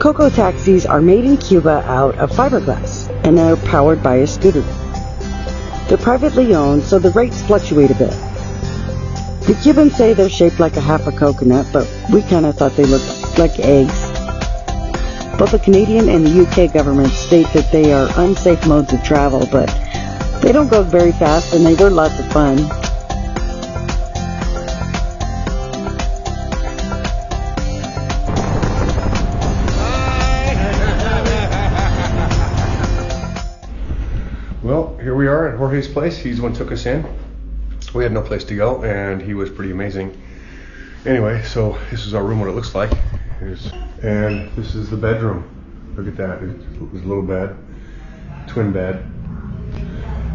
Cocoa taxis are made in Cuba out of fiberglass and are powered by a scooter. They're privately owned, so the rates fluctuate a bit. The Cubans say they're shaped like a half a coconut, but we kind of thought they looked like eggs. Both the Canadian and the UK governments state that they are unsafe modes of travel, but they don't go very fast and they were lots of fun. Well, here we are at Jorge's place. He's the one who took us in. We had no place to go, and he was pretty amazing. Anyway, so this is our room, what it looks like. And this is the bedroom. Look at that. It's a little bed, twin bed.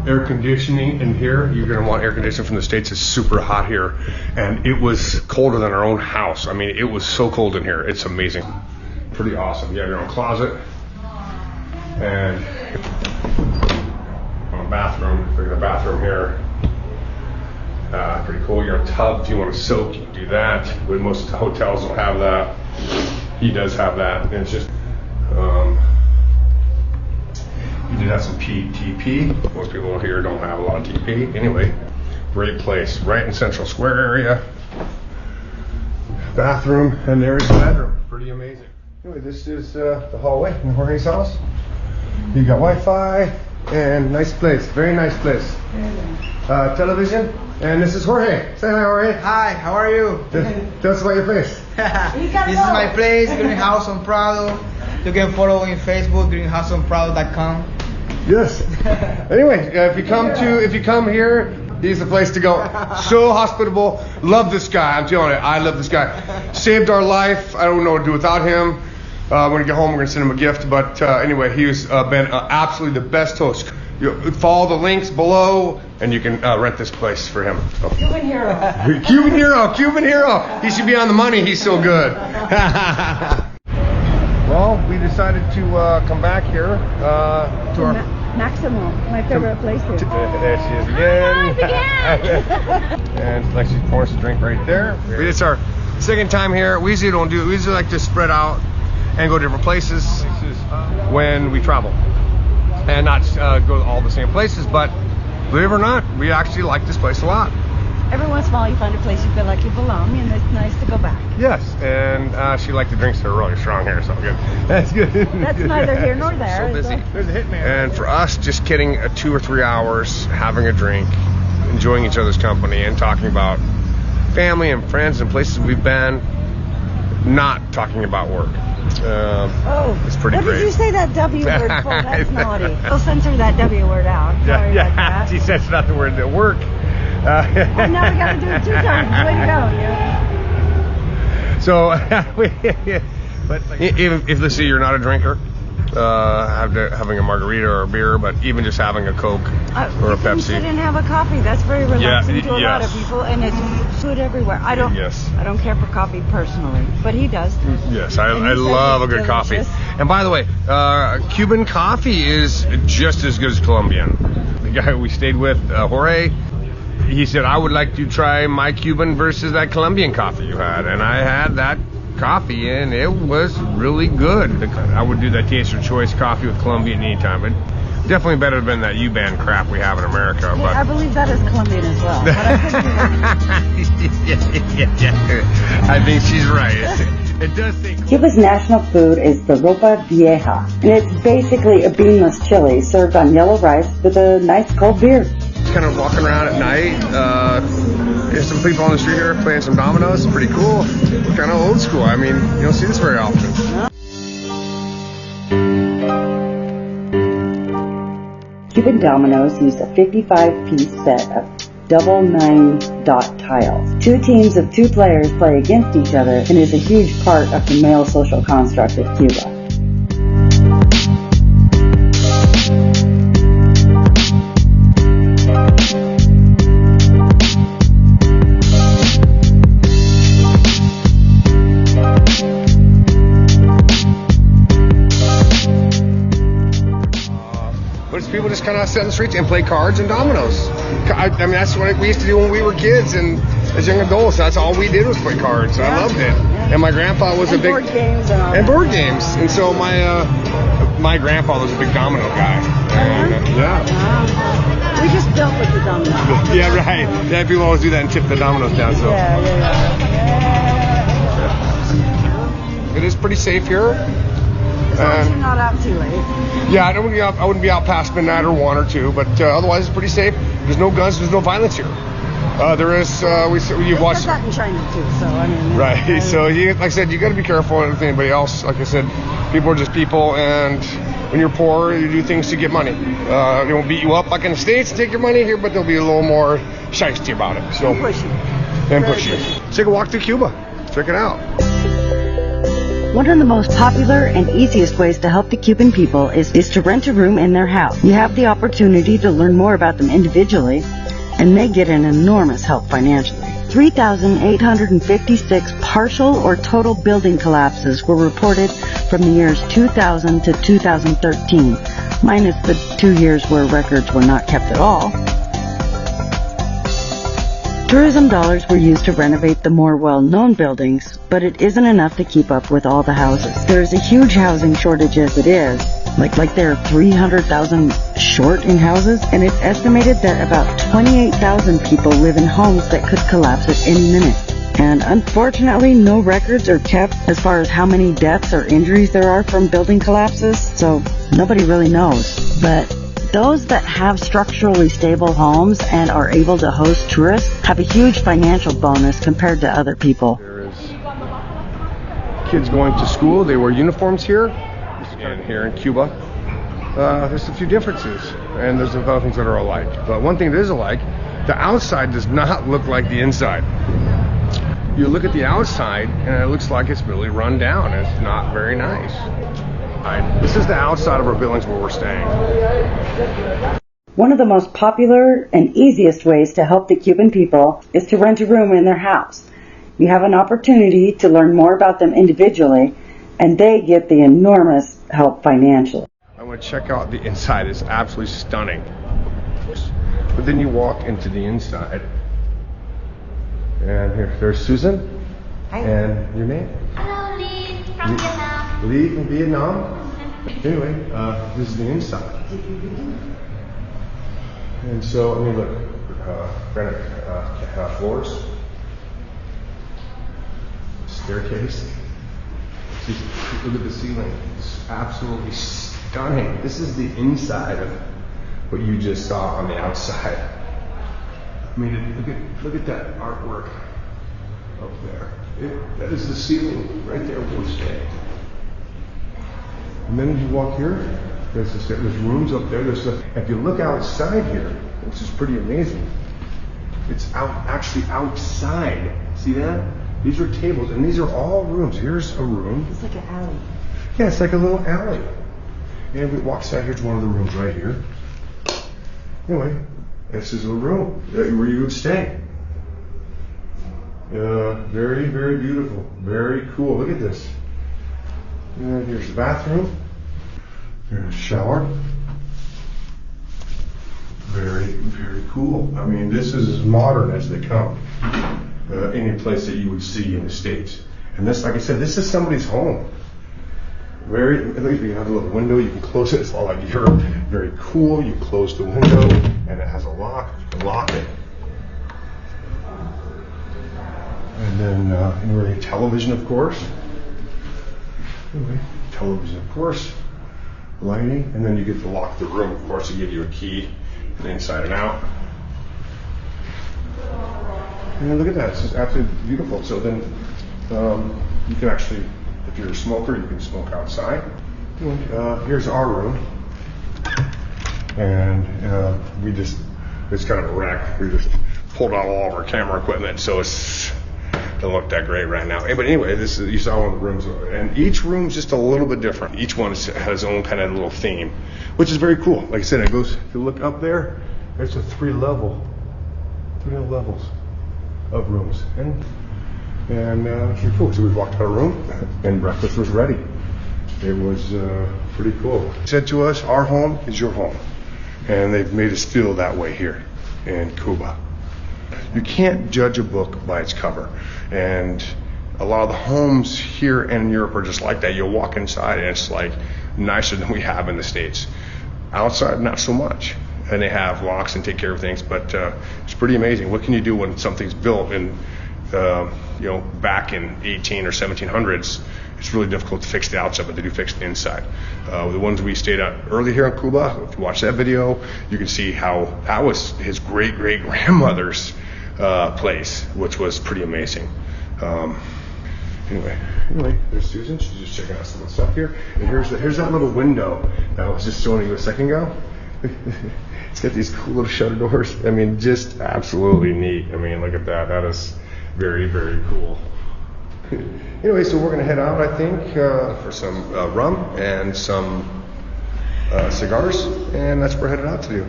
Air conditioning in here. You're going to want air conditioning from the States. It's super hot here. And it was colder than our own house. I mean, it was so cold in here. It's amazing. Pretty awesome. You have your own closet. And on a bathroom. Look at the bathroom here. Pretty cool. Your own tub. If you want to soak, you can do that. But most hotels don't have that. He does have that. And it's just, you did have some TP. Most people here don't have a lot of TP. Anyway, great place. Right in Central Square area. Bathroom, and there's the bedroom. Pretty amazing. Anyway, this is the hallway in Jorge's house. You got Wi-Fi, and nice place. Very nice place. Television. And this is Jorge. Say hi, Jorge. Hi, how are you? Tell us about your place. This is my place, Greenhouse on Prado. You can follow in Facebook, greenhouseonprado.com. Yes. Anyway, if you come here, he's the place to go. So hospitable. Love this guy. I'm telling you, I love this guy. Saved our life. I don't know what to do without him. When we get home, we're gonna send him a gift. But anyway, he's been absolutely the best host. You follow the links below, and you can rent this place for him. So. Cuban hero. Cuban hero. He should be on the money. He's so good. Well, we decided to come back here to our Maximo, my favorite place here. There she is again. And like she's pouring us a drink right there. It's our second time here. We usually don't do. We usually like to spread out and go to different places when we travel, and not go to all the same places. But believe it or not, we actually like this place a lot. Every once in a while you find a place you feel like you belong, and it's nice to go back. Yes, and she liked the drinks that are really strong here, so good. That's good. That's neither here nor there. So busy. There's a hitman. And for us, just getting 2 or 3 hours, having a drink, enjoying each other's company, and talking about family and friends and places we've been, not talking about work. It's pretty great. What did you say that W word for? That's naughty. We'll censor that W word out. Sorry about that. She said it's not the word at work. And now we got to do it 2 times. Way to go, So, but even if let's say you're not a drinker, having a margarita or a beer, but even just having a Coke or a Pepsi. Sit and have a coffee. That's very relaxing to a lot of people, and it's good everywhere. I don't care for coffee personally, but he does. Yes, I love a good coffee. And by the way, Cuban coffee is just as good as Colombian. The guy we stayed with, Jorge, he said, I would like to try my Cuban versus that Colombian coffee you had. And I had that coffee, and it was really good. I would do that taster choice coffee with Colombian anytime. But definitely better than that U-Band crap we have in America. Yeah, but I believe that is Colombian as well. But I think she's right. It does say Cuba's national food is the ropa vieja, and it's basically a beanless chili served on yellow rice with a nice cold beer. kind of walking around at night. There's some people on the street here playing some dominoes. It's pretty cool. Kind of old school. I mean, you don't see this very often. Cuban dominoes use a 55-piece set of double 9-dot tiles. Two teams of 2 players play against each other and is a huge part of the male social construct of Cuba. People just kind of sit on the streets and play cards and dominoes. I mean, that's what we used to do when we were kids, and as young adults, that's all we did was play cards. I loved it. And my grandpa was a big... board games and all And that. board games. And so my grandfather was a big domino guy. And, yeah. We just dealt with the dominoes. Yeah, right. Yeah, people always do that and tip the dominoes down. So Yeah. it is pretty safe here. As long as you're not out too late. Yeah, I wouldn't be out past midnight or 1 or 2, but otherwise it's pretty safe. There's no guns, there's no violence here. There is. You've watched that in China too, so I mean. Right. So like I said, you got to be careful with anybody else. Like I said, people are just people, and when you're poor, you do things to get money. They won't beat you up like in the States and take your money here, but they'll be a little more shiesty about it. So Pushy. and pushy. Take a walk to Cuba. Check it out. One of the most popular and easiest ways to help the Cuban people is to rent a room in their house. You have the opportunity to learn more about them individually, and they get an enormous help financially. 3,856 partial or total building collapses were reported from the years 2000 to 2013, minus the 2 years where records were not kept at all. Tourism dollars were used to renovate the more well-known buildings, but it isn't enough to keep up with all the houses. There is a huge housing shortage as it is. Like there are 300,000 short in houses, and it's estimated that about 28,000 people live in homes that could collapse at any minute. And unfortunately, no records are kept as far as how many deaths or injuries there are from building collapses, so nobody really knows. But those that have structurally stable homes and are able to host tourists have a huge financial bonus compared to other people. There is kids going to school. They wear uniforms here. And here in Cuba, there's a few differences, and there's a lot of things that are alike. But one thing that is alike, the outside does not look like the inside. You look at the outside, and it looks like it's really run down. It's not very nice. This is the outside of our buildings where we're staying. One of the most popular and easiest ways to help the Cuban people is to rent a room in their house. You have an opportunity to learn more about them individually, and they get the enormous help financially. I want to check out the inside. It's absolutely stunning. But then you walk into the inside, and there's Susan. Hi. And your name? Hello, Lee from Vietnam. Lee from Vietnam. Anyway, this is the inside. And so, I mean, look, granite floors, staircase. Look at the ceiling. It's absolutely stunning. This is the inside of what you just saw on the outside. I mean, look at that artwork up there. That is the ceiling right there where we're staying. And then as you walk here, there's rooms up there. If you look outside here, which is pretty amazing, it's actually outside. See that? These are tables, and these are all rooms. Here's a room. It's like an alley. Yeah, it's like a little alley. And we walk inside. Here's one of the rooms right here. Anyway, this is a room where you would stay. Very, very beautiful. Very cool. Look at this. And here's the bathroom. There's a shower. Very, very cool. I mean, this is as modern as they come. Any place that you would see in the States. And this, like I said, this is somebody's home. Very, at least you have a little window, you can close it. It's all like Europe. Very cool. You close the window, and it has a lock. You can lock it. And then anyway, television, of course. Anyway, television, of course. Lighting, and then you get to lock the room. Of course, they give you a key, and inside and out. And look at that, it's just absolutely beautiful. So then you can actually, if you're a smoker, you can smoke outside. Here's our room. And it's kind of a wreck. We just pulled out all of our camera equipment, so it doesn't look that great right now. But anyway, you saw one of the rooms, and each room's just a little bit different. Each one has its own kind of little theme, which is very cool. Like I said, if you look up there, there's a three levels of rooms, and it's pretty cool. So we walked out of the room, and breakfast was ready. It was pretty cool. They said to us, "Our home is your home," and they've made us feel that way here in Cuba. you can't judge a book by its cover. And a lot of the homes here in Europe are just like that. You'll walk inside and it's like nicer than we have in the States. Outside, not so much. And they have locks and take care of things, but it's pretty amazing. What can you do when something's built in, back in 18 or 1700s? It's really difficult to fix the outside, but they do fix the inside. The ones we stayed at early here in Cuba, if you watch that video, you can see how that was his great-great-grandmother's place, which was pretty amazing. Anyway, there's Susan. She's just checking out some of the stuff here. And here's that little window that I was just showing you a second ago. It's got these cool little shutter doors. I mean, just absolutely neat. I mean, look at that. That is very, very cool. Anyway, so we're going to head out, I think, for some rum and some cigars, and that's what we're headed out to do.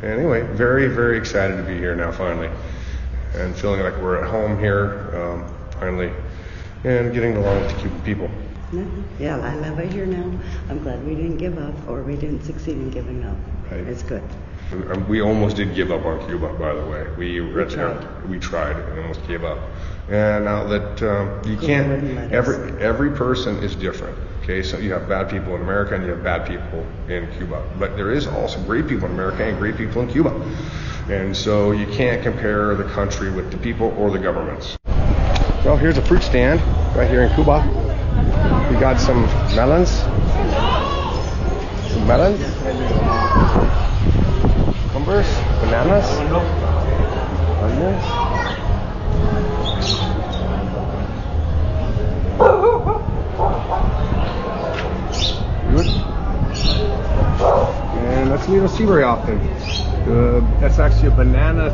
Anyway, very, very excited to be here now, finally, and feeling like we're at home here, finally, and getting along with the Cuban people. Yeah, I love it here now. I'm glad we didn't give up, or we didn't succeed in giving up. Right. It's good. We almost did give up on Cuba, by the way. We tried and almost gave up. And now that you can't, every person is different. Okay, so you have bad people in America and you have bad people in Cuba. But there is also great people in America and great people in Cuba. And so you can't compare the country with the people or the governments. Well, here's a fruit stand right here in Cuba. We got some melons. Cucumbers, bananas, onions. Good. And that's we don't see very often. That's actually a banana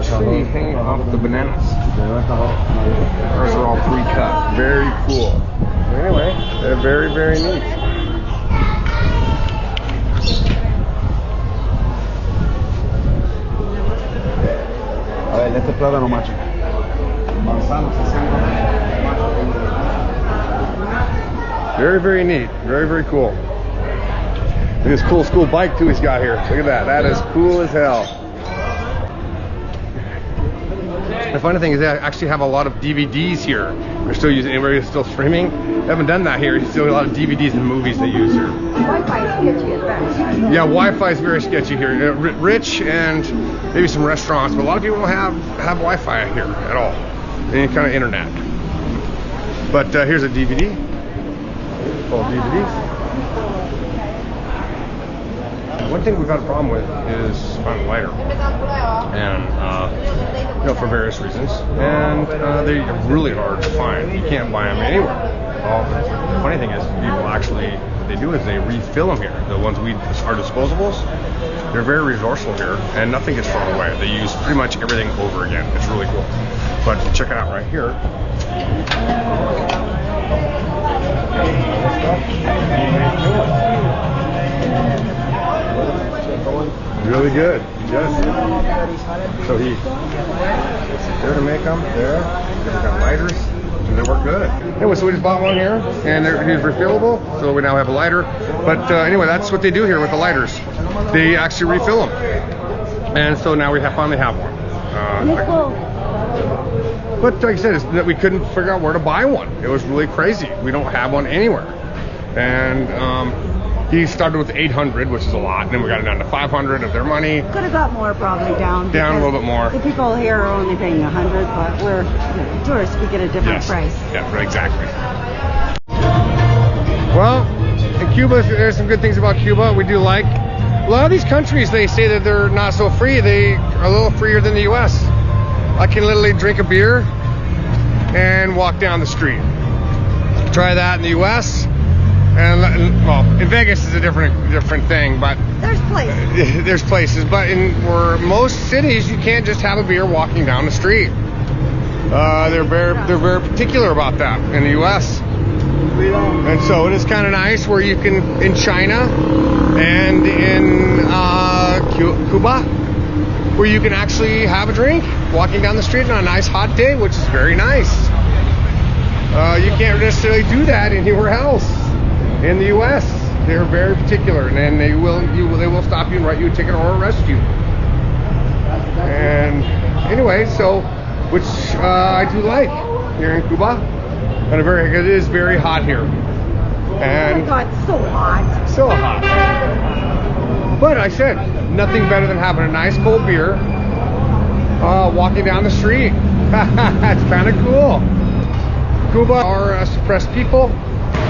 tree hanging off the bananas. Ours are all pre-cut. Very cool. Anyway, they're very, very neat. A ver, este plátano macho. Very, very neat. Very, very cool. Look at this cool school bike too he's got here. Look at that. That is cool as hell. The funny thing is they actually have a lot of DVDs here. They're still using, everybody's still streaming. They haven't done that here. There's still a lot of DVDs and movies they use here. Wi-Fi is sketchy at best. Yeah, Wi-Fi is very sketchy here. Rich and maybe some restaurants, but a lot of people don't have Wi-Fi here at all. Any kind of internet. But here's a DVD. Full of DVDs. One thing we've got a problem with is finding a lighter, and for various reasons, and they're really hard to find. You can't buy them anywhere. Well, the funny thing is, people actually, what they do is they refill them here. The ones our disposables, they're very resourceful here, and nothing gets thrown away. They use pretty much everything over again. It's really cool. But check it out right here. Really good. Yes. So there to make them. There. We've got lighters. And they work good. Anyway, so we just bought one here, and he's refillable. So we now have a lighter. But anyway, that's what they do here with the lighters. They actually refill them. And so now we finally have one. But like I said, it's that we couldn't figure out where to buy one. It was really crazy. We don't have one anywhere. And he started with 800, which is a lot, and then we got it down to 500 of their money. Could have got more probably down. Down a little bit more. The people here are only paying 100, but we're tourists. We get a different price. Yeah, exactly. Well, in Cuba, there's some good things about Cuba. We do like a lot of these countries. They say that they're not so free. They are a little freer than the U.S. I can literally drink a beer and walk down the street. Try that in the U.S. And well, in Vegas is a different thing, but there's places. There's places, but in most cities, you can't just have a beer walking down the street. They're very particular about that in the U.S. And so it is kind of nice where you can in China and in Cuba, where you can actually have a drink walking down the street on a nice hot day, which is very nice. You can't necessarily do that anywhere else. In the U.S., they're very particular, and they will stop you and write you a ticket or arrest you. And anyway, so which I do like here in Cuba, and it is very hot here. And oh my God, so hot. So hot. But I said, nothing better than having a nice cold beer, walking down the street. That's kind of cool. Cuba are a suppressed people.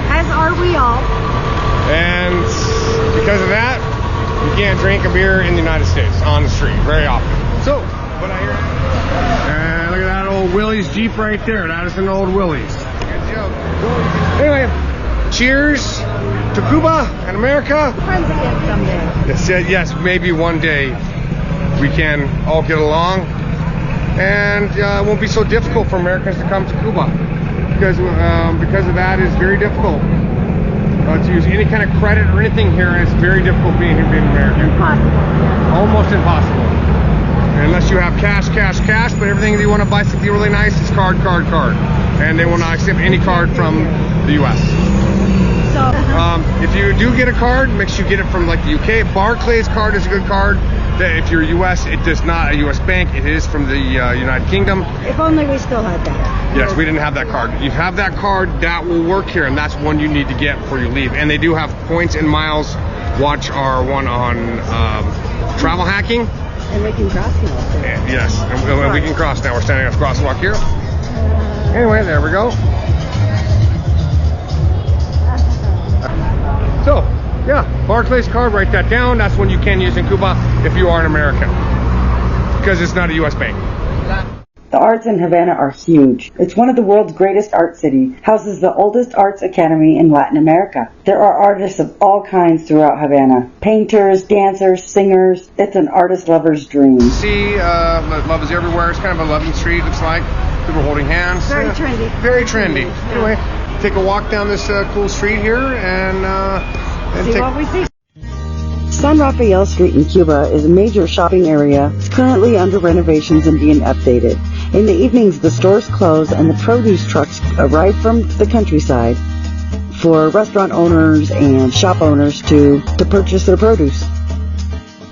As are we all. And because of that, you can't drink a beer in the United States on the street very often. So, what I hear. And look at that old Willie's Jeep right there. That is an old Willie's. Good joke. Anyway, cheers to Cuba and America. Friends again someday. That's it. Yes, maybe one day we can all get along, and it won't be so difficult for Americans to come to Cuba, because of that it's very difficult to use any kind of credit or anything here. It's very difficult being American. Impossible. Almost impossible. Unless you have cash. But everything that you want to buy something really nice is card. And they will not accept any card from the U.S. So, if you do get a card, make sure you get it from like the UK. Barclays card is a good card. If you're US, it is not a US bank. It is from the United Kingdom. if only we still had that. Yes, we didn't have that card. You have that card, that will work here, and that's one you need to get before you leave. And they do have points and miles. Watch our one on travel hacking. And we can cross now. Yes, and we can cross now. We're standing at the crosswalk here. Anyway, there we go. So, yeah, Barclays card, write that down. That's one you can use in Cuba if you are an American, because it's not a U.S. bank. The arts in Havana are huge. It's one of the world's greatest art cities, houses the oldest arts academy in Latin America. There are artists of all kinds throughout Havana. Painters, dancers, singers. It's an artist lover's dream. See, love is everywhere. It's kind of a loving street, looks like. People holding hands. Very trendy. Very trendy. Anyway, take a walk down this cool street here and See what we see. San Rafael Street in Cuba is a major shopping area. It's currently under renovations and being updated. In the evenings, the stores close and the produce trucks arrive from the countryside for restaurant owners and shop owners to purchase their produce.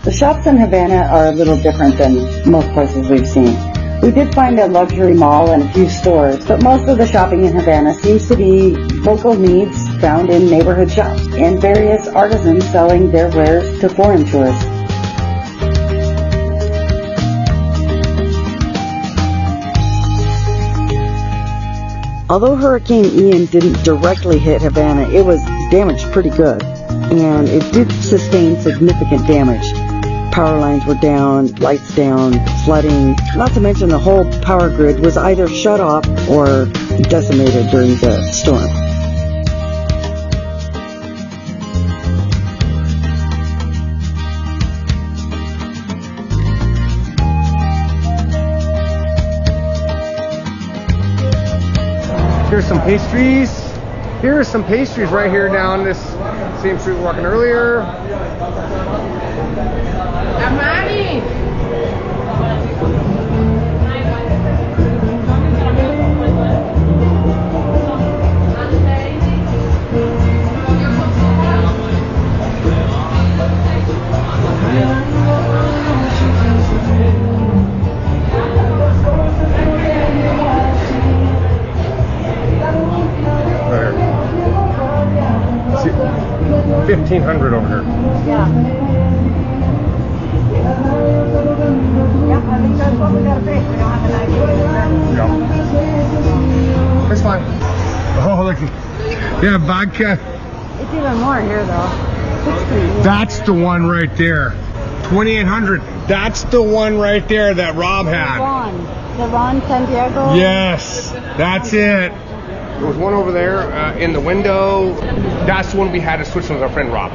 The shops in Havana are a little different than most places we've seen. We did find a luxury mall and a few stores, but most of the shopping in Havana seems to be local needs found in neighborhood shops and various artisans selling their wares to foreign tourists. Although Hurricane Ian didn't directly hit Havana, it was damaged pretty good, and it did sustain significant damage. Power lines were down, lights down, flooding, not to mention the whole power grid was either shut off or decimated during the storm. Here's some pastries. Here are some pastries right here down this same street we were walking earlier. Amani. Right here. See, 1,500 over here. Yeah. Yeah, I think that's what we gotta pay. We don't have an idea. Yeah. It's fine. Oh, look. Yeah, vodka. It's even more here though. 16. That's the one right there. 2,800. That's the one right there that Rob had. The Ron Santiago. Yes, that's it. There was one over there in the window. That's the one we had in Switzerland with our friend Rob.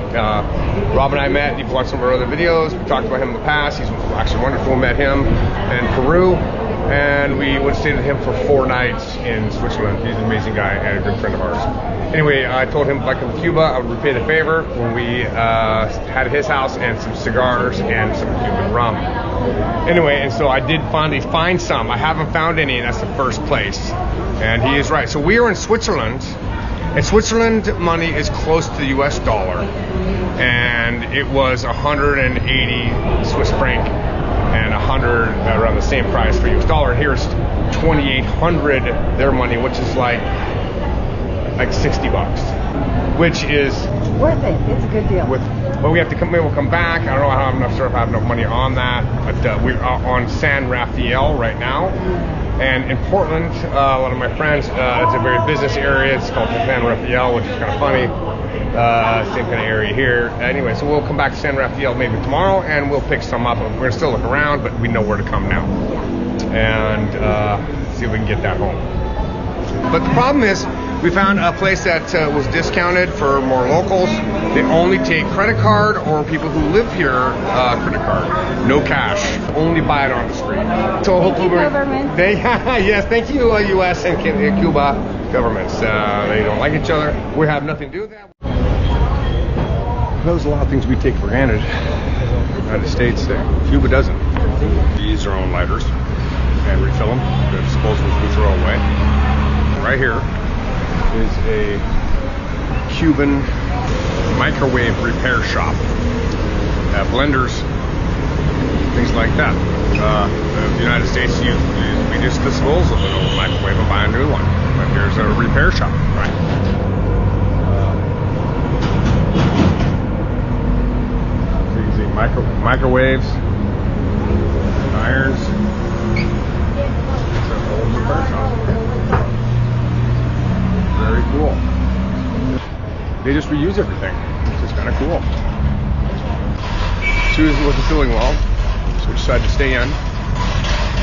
Rob and I met. You've watched some of our other videos. We talked about him in the past. He's actually wonderful. Met him in Peru. And we went to stay with him for 4 nights in Switzerland. He's an amazing guy and a good friend of ours. Anyway, I told him if I come to Cuba, I would repay the favor when we had at his house and some cigars and some Cuban rum. Anyway, and so I did finally find some. I haven't found any, and that's the first place. And he is right. So we are in Switzerland, and Switzerland money is close to the US dollar. And it was 180 Swiss franc and 100 around the same price for US dollar. And here's 2,800 their money, which is like $60, which is Worth it. It's a good deal. well, we have to come. Maybe we'll come back. I don't know. I'm not sure if I have enough money on that. But we're on San Rafael right now, and in Portland, one of my friends. It's a very business area. It's called San Rafael, which is kind of funny. Same kind of area here. Anyway, so we'll come back to San Rafael maybe tomorrow, and we'll pick some up. We're gonna still look around, but we know where to come now, and see if we can get that home. But the problem is, we found a place that was discounted for more locals. They only take credit card or people who live here credit card. No cash. Only buy it on the street. So hopefully government. Yes, thank you, U.S. and Cuba governments. They don't like each other. We have nothing to do with that. There's a lot of things we take for granted in the United States that Cuba doesn't. We use our own lighters and refill them. The disposables we throw away. Right here is a Cuban micowave repair shop. Blenders, things like that. In the United States, we just dispose of an old microwave and buy a new one. But here's a repair shop, right? So you can see microwaves, irons. It's an old repair shop. Very cool. They just reuse everything, which is kind of cool. Susan wasn't feeling well, so we decided to stay in.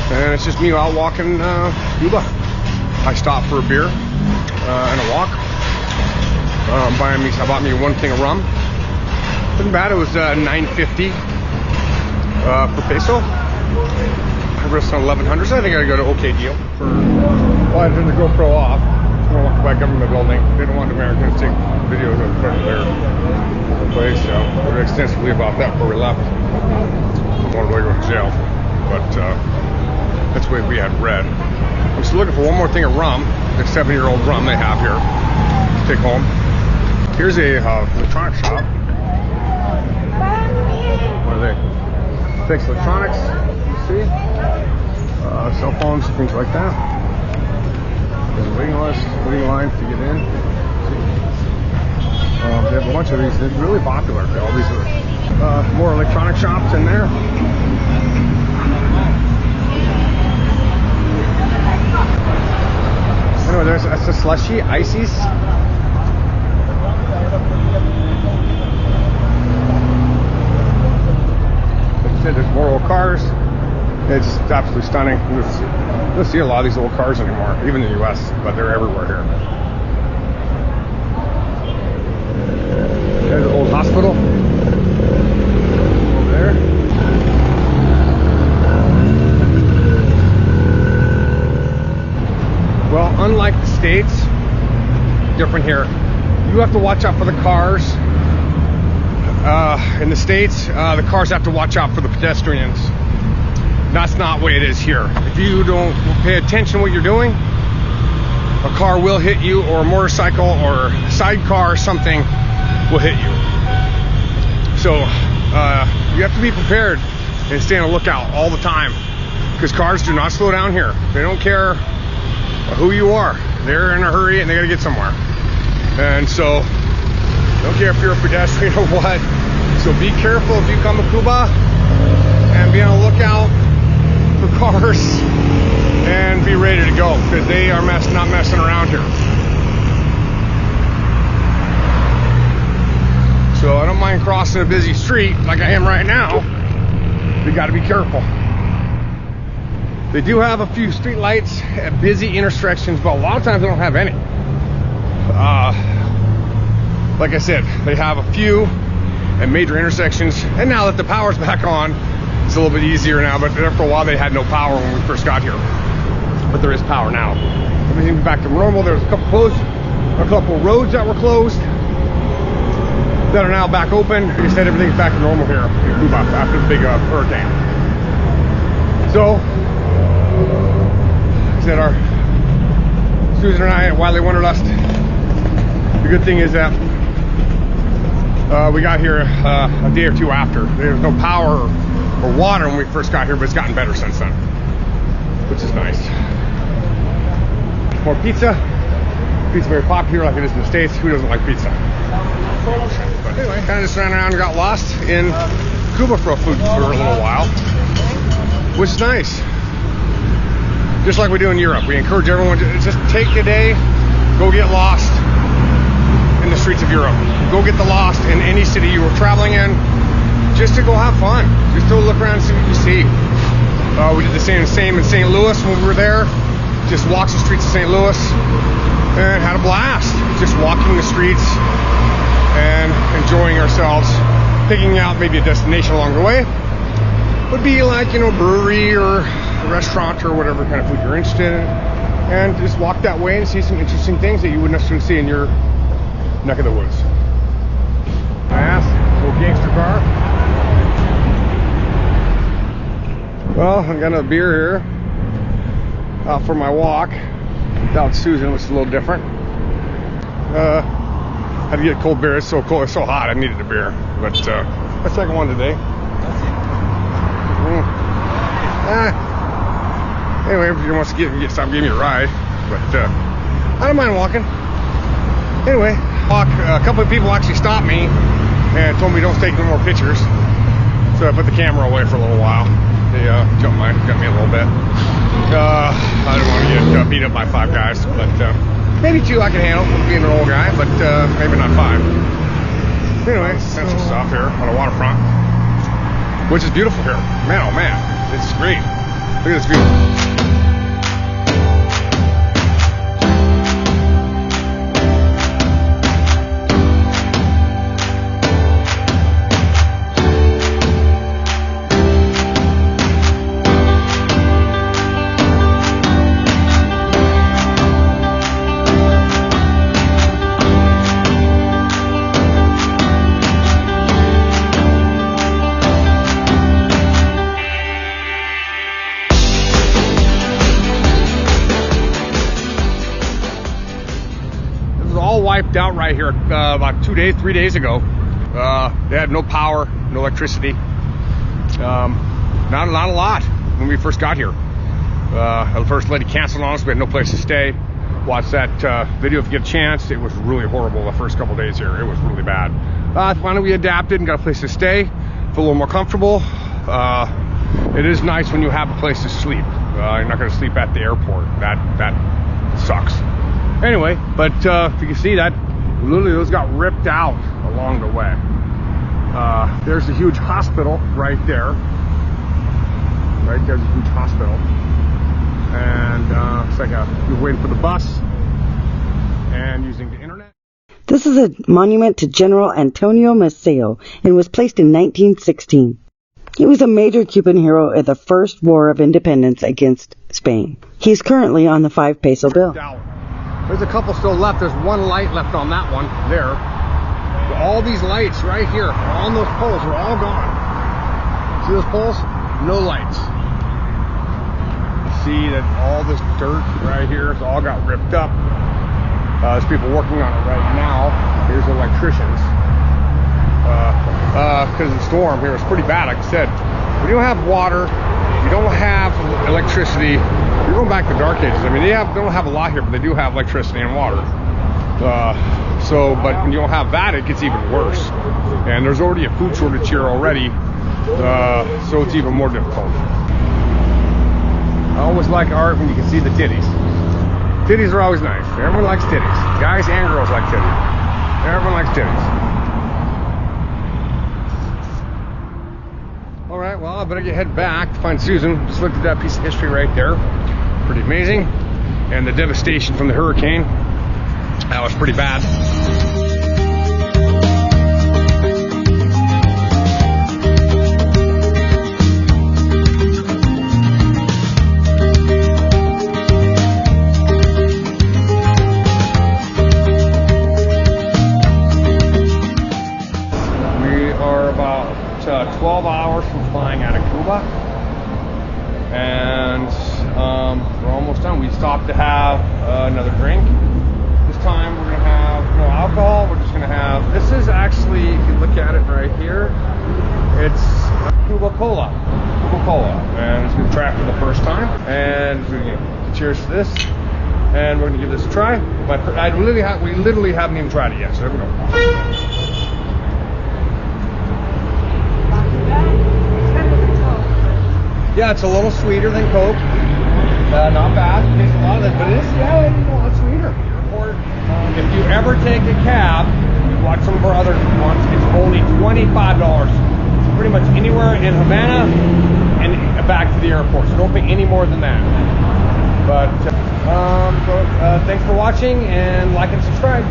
And it's just me out walking Cuba. I stopped for a beer and a walk. I bought me one thing of rum. Wasn't bad. It was $9.50 per peso. I risked on 1,100, so I think I got an okay deal. I turned the GoPro off. I walked by government building. They don't want Americans to take videos in front of their place. So we read extensively about that before we left. I wanted to go to jail, but that's the way we had read. I'm still looking for one more thing of rum, the 7-year-old rum they have here to take home. Here's a electronic shop. What are they? Fix electronics. You see? Cell phones, things like that. There's a waiting line to get in. They have a bunch of these. They're really popular. All these are more electronic shops in there. Anyway, that's a slushy, ices. Like I said, there's more old cars. It's absolutely stunning. You don't see a lot of these old cars anymore, even in the U.S., but they're everywhere here. There's an old hospital over there. Well, unlike the States, different here. You have to watch out for the cars. In the States, the cars have to watch out for the pedestrians. That's not the way it is here. If you don't pay attention to what you're doing, a car will hit you, or a motorcycle or a sidecar or something will hit you. So you have to be prepared and stay on the lookout all the time, because cars do not slow down here. They don't care who you are. They're in a hurry and they gotta get somewhere. And so don't care if you're a pedestrian or what. So be careful if you come to Cuba, and be on the lookout for cars and be ready to go, because they are not messing around here. So I don't mind crossing a busy street like I am right now. You got to be careful. They do have a few street lights at busy intersections, but a lot of times they don't have any. Like I said, they have a few at major intersections, and now that the power's back on, it's a little bit easier now, but for a while they had no power when we first got here. But there is power now. Everything's back to normal. There's a couple roads that were closed that are now back open. Like I said, everything's back to normal here in Cuba after the big hurricane. So, like I said, Susan and I at Wiley Wanderlust, the good thing is that we got here a day or two after. There was no power or water when we first got here, but it's gotten better since then, which is nice. More pizza. Pizza very popular like it is in the States. Who doesn't like pizza? But anyway, kind of just ran around and got lost in Cuba for a little while, which is nice. Just like we do in Europe. We encourage everyone to just take a day, go get lost in the streets of Europe. Go get lost in any city you were traveling in, just to go have fun. Just to look around and see what you see. We did the same in St. Louis when we were there. Just walked the streets of St. Louis and had a blast. Just walking the streets and enjoying ourselves. Picking out maybe a destination along the way. Would be like, you know, brewery or a restaurant or whatever kind of food you're interested in. And just walk that way and see some interesting things that you wouldn't necessarily see in your neck of the woods. Nice little gangster car. Well, I got a beer here out for my walk without Susan, which is a little different. Had to get cold beer. It's so cold, it's so hot. I needed a beer, but my second one today. Anyway, if you want to stop giving me a ride, but I don't mind walking. Anyway, a couple of people actually stopped me and told me don't take no more pictures. So I put the camera away for a little while. They got me a little bit. I didn't want to get beat up by 5 guys, but maybe 2 I can handle being an old guy, but maybe not 5. Anyway, that's just off here on the waterfront, which is beautiful here. Man, oh man, it's great. Look at this view. Wiped out right here about 3 days ago. They had no power, no electricity. Not a lot when we first got here. The first lady canceled on us. We had no place to stay. Watch that video if you get a chance. It was really horrible the first couple days here. It was really bad. Finally we adapted and got a place to stay. Feel a little more comfortable. It is nice when you have a place to sleep. You're not going to sleep at the airport. That sucks. Anyway, but if you can see that, literally those got ripped out along the way. There's a huge hospital right there. Right there's a huge hospital. And it's like you're waiting for the bus and using the internet. This is a monument to General Antonio Maceo and was placed in 1916. He was a major Cuban hero in the First War of Independence against Spain. He's currently on the 5 peso bill. There's a couple still left. There's 1 light left on that one there. But all these lights right here on those poles are all gone. See those poles? No lights. You see that all this dirt right here has all got ripped up. There's people working on it right now. Here's the electricians. Because of the storm here, it's pretty bad. Like I said, we don't have water. We don't have electricity. You're going back to the dark ages. I mean, they don't have a lot here, but they do have electricity and water. But when you don't have that, it gets even worse. And there's already a food shortage here already, so it's even more difficult. I always like art when you can see the titties. Titties are always nice. Everyone likes titties. Guys and girls like titties. Everyone likes titties. Alright, well, I better head back to find Susan. Just looked at that piece of history right there. Pretty amazing. And the devastation from the hurricane. That was pretty bad. We are about 12 hours from flying out of Cuba. And we're almost done. We stopped to have another drink. This time we're going to have no alcohol. We're just going to have, this is actually, if you look at it right here, it's Cuba Cola. cheers to this. And we're gonna give this a try. We literally haven't even tried it yet, so here we go. Yeah, it's a little sweeter than Coke. Not bad. It tastes a lot of it, but it is, yeah, a lot sweeter. If you ever take a cab, watch some of our other ones, it's only $25. Pretty much anywhere in Havana and back to the airport. So don't pay any more than that. But thanks for watching and like and subscribe.